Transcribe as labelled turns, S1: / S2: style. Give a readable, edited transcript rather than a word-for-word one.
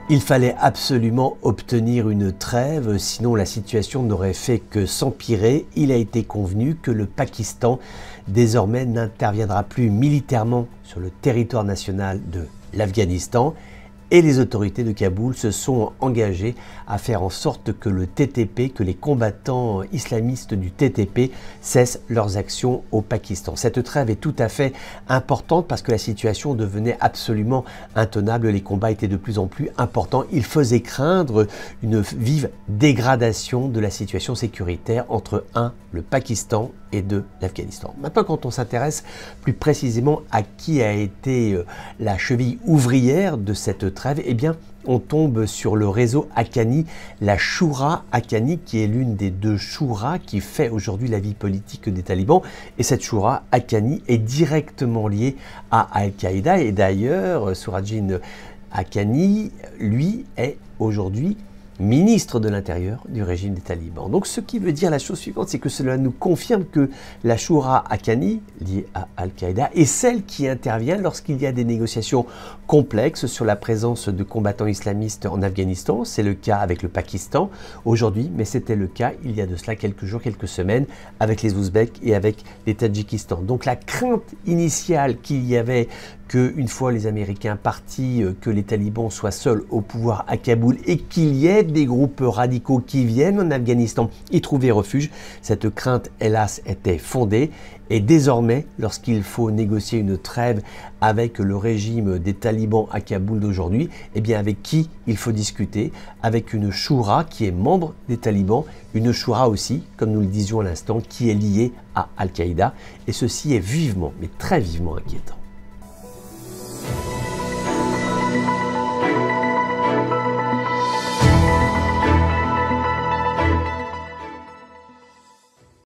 S1: Il fallait absolument obtenir une trêve, sinon la situation n'aurait fait que s'empirer. Il a été convenu que le Pakistan désormais n'interviendra plus militairement sur le territoire national de l'Afghanistan. Et les autorités de Kaboul se sont engagées à faire en sorte que le TTP, que les combattants islamistes du TTP cessent leurs actions au Pakistan. Cette trêve est tout à fait importante parce que la situation devenait absolument intenable. Les combats étaient de plus en plus importants. Il faisait craindre une vive dégradation de la situation sécuritaire entre le Pakistan et l'Afghanistan. Maintenant, quand on s'intéresse plus précisément à qui a été la cheville ouvrière de cette trêve, eh bien, on tombe sur le réseau Haqqani, la Shura Haqqani, qui est l'une des deux Shuras qui fait aujourd'hui la vie politique des talibans. Et cette Shura Haqqani est directement liée à Al-Qaïda. Et d'ailleurs, Suraddin Haqqani, lui, est aujourd'hui ministre de l'Intérieur du régime des talibans. Donc ce qui veut dire la chose suivante, c'est que cela nous confirme que la Shura Haqqani, liée à Al-Qaïda, est celle qui intervient lorsqu'il y a des négociations complexes sur la présence de combattants islamistes en Afghanistan. C'est le cas avec le Pakistan aujourd'hui, mais c'était le cas il y a de cela quelques jours, quelques semaines, avec les Ouzbeks et avec les Tadjikistan. Donc la crainte initiale qu'il y avait qu'une fois les Américains partis, que les talibans soient seuls au pouvoir à Kaboul et qu'il y ait des groupes radicaux qui viennent en Afghanistan y trouver refuge, cette crainte, hélas, était fondée. Et désormais, lorsqu'il faut négocier une trêve avec le régime des talibans à Kaboul d'aujourd'hui, eh bien avec qui il faut discuter? Avec une Shura qui est membre des talibans, une Shura aussi, comme nous le disions à l'instant, qui est liée à Al-Qaïda. Et ceci est vivement, mais très vivement inquiétant.